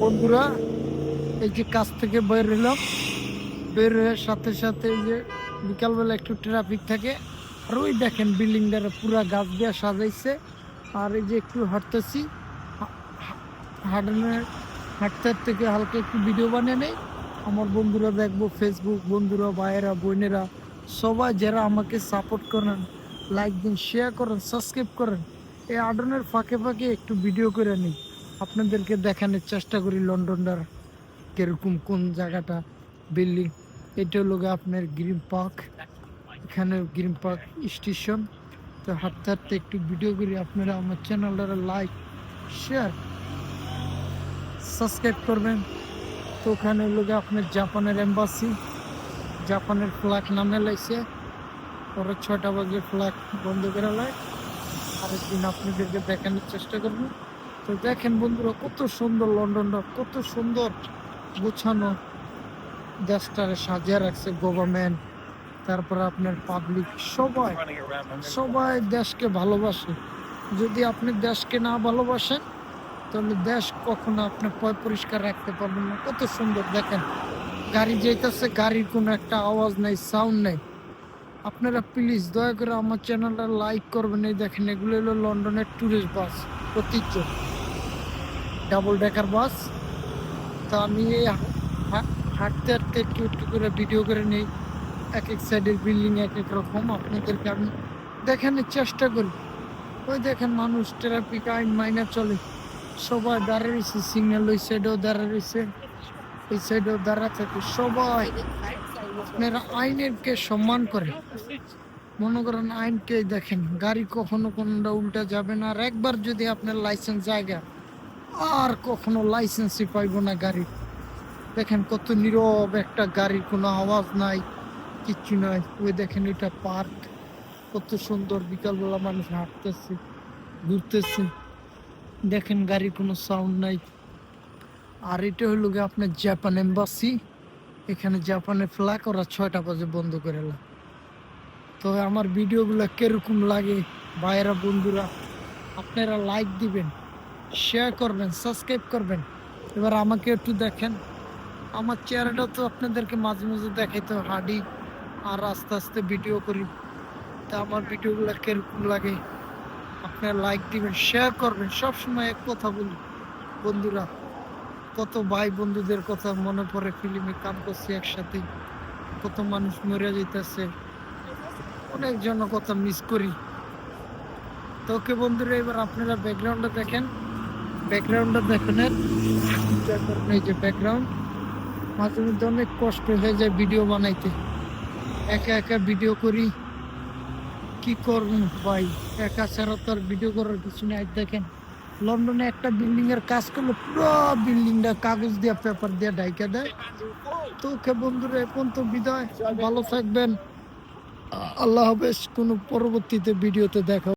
বন্ধুরা, এই যে কাজ থেকে বের হলাম, বের হয়ে সাথে সাথে এই যে বিকালবেলা একটু ট্রাফিক থাকে, আর ওই দেখেন বিল্ডিংটার পুরা গাছ দিয়ে সাজাইছে। আর এই যে একটু হাঁটতেছি, হাঁটানোর হাঁটতে থেকে হালকা একটু ভিডিও বানিয়ে নেই। আমার বন্ধুরা দেখবো, ফেসবুক বন্ধুরা, ভাইয়েরা, বোনেরা, সবাই যারা আমাকে সাপোর্ট করেন, লাইক দিন, শেয়ার করেন, সাবস্ক্রাইব করেন। এই আডনের ফাঁকে ফাঁকে একটু ভিডিও করে নিই, আপনাদেরকে দেখানোর চেষ্টা করি লন্ডনটার কিরকম, কোন জায়গাটা, বিল্ডিং। এটা হলো আপনার গ্রিন পার্ক, এখানে গ্রিন পার্ক স্টেশন। তো হাঁটতে হাঁটতে একটু ভিডিও করি, আপনারা আমার চ্যানেলটার লাইক, শেয়ার, সাবস্ক্রাইব করবেন। তো ওখানে হলো আপনার জাপানের এম্বাসি, জাপানের ফ্ল্যাগ নামে লাইছে, পরে 6টা বাজে ফ্ল্যাগ বন্ধ করে লাই। আরেকদিন আপনাদেরকে দেখানোর চেষ্টা করবো। তো দেখেন বন্ধুরা, কত সুন্দর লন্ডনটা, কত সুন্দর গোছানো, দেশটারে সাজিয়ে রাখছে গভর্নমেন্ট, তারপর আপনার পাবলিক, সবাই সবাই দেশকে ভালোবাসে। যদি আপনি দেশকে না ভালোবাসেন, তাহলে দেশ কখনো আপনি পরিষ্কার রাখতে পারবেন না। কত সুন্দর দেখেন, গাড়ি যেতেছে, গাড়ির কোনো একটা আওয়াজ নাই, সাউন্ড নাই। আপনারা প্লিজ দয়া করে আমার চ্যানেলটা লাইক করবেন। এই দেখেন, এগুলো হলো লন্ডনের ট্যুরিস্ট বাস, ঐতিহ্য ডাবল ডেকার বাস। তো আমি এই হাঁটতে হাঁটতে একটু একটু করে ভিডিও করে নিই, এক এক সাইডের বিল্ডিং এক এক রকম, আপনাদেরকে আমি দেখানোর চেষ্টা করি। ওই দেখেন মানুষ ট্রাফিক আইন মাইনা চলে, সবাই দাঁড়িয়ে রয়েছে, সিগন্যাল ওই সাইডেও দাঁড়িয়ে রয়েছে, এই সাইডেও দাঁড়া থাকে সবাই। আপনারা আইনকে সম্মান করে, মনে করেন আইনকে দেখেন, গাড়ি কখনো কোনটা উল্টা যাবে না। আর একবার যদি আপনার লাইসেন্স জায়গা, আর কখনো লাইসেন্সই পাইব না গাড়ি। দেখেন কত নীরব একটা, গাড়ির কোনো আওয়াজ নাই, কিচ্ছু নাই। ওই দেখেন এটা পার্ক, কত সুন্দর, বিকালবেলা মানুষ হাঁটতেছে, ঘুরতেছে, দেখেন গাড়ির কোনো সাউন্ড নাই। আর এটা হলো গিয়ে আপনার জাপান এম্বাসি, এখানে জাপানের ফ্ল্যাগ ওরা 6টা বাজে বন্ধ করে এলাম। তো আমার ভিডিওগুলো কিরকম লাগে ভাইয়েরা, বন্ধুরা, আপনারা লাইক দিবেন, শেয়ার করবেন, সাবস্ক্রাইব করবেন। এবার আমাকে একটু দেখেন, আমার চেহারাটা তো আপনাদেরকে মাঝে মাঝে দেখাইতে হাঁটি আর আস্তে আস্তে ভিডিও করি। তা আমার ভিডিওগুলো কিরকম লাগে আপনারা লাইক দিবেন, শেয়ার করবেন। সবসময় এক কথা বলি বন্ধুরা, কত ভাই বন্ধুদের কথা মনে পড়ে, ফিল্মে কাম করছি একসাথে, কত মানুষ মরে যাইতেছে, অনেক জন কথা মিস করি। তো ওকে বন্ধুরা, এবার আপনারা ব্যাকগ্রাউন্ডটা দেখেন, ব্যাকগ্রাউন্ডটা দেখেন, এই যে ব্যাকগ্রাউন্ড, মাঝে মধ্যে অনেক কষ্ট হয়ে যায় ভিডিও বানাইতে, একা একা ভিডিও করি, কি করবো ভাই, একা ছাড়া তো আর ভিডিও করার কিছু নাই। দেখেন লন্ডনে একটা বিল্ডিং এর কাজ করলে পুরো বিল্ডিংটা কাগজ দিয়ে, পেপার দিয়ে ঢাইকা দেয়। তো ওকে বন্ধুরা, এখন তো বিদায়, ভালো থাকবেন, আল্লাহ হাফেজ। কোনো পরবর্তীতে ভিডিওতে দেখা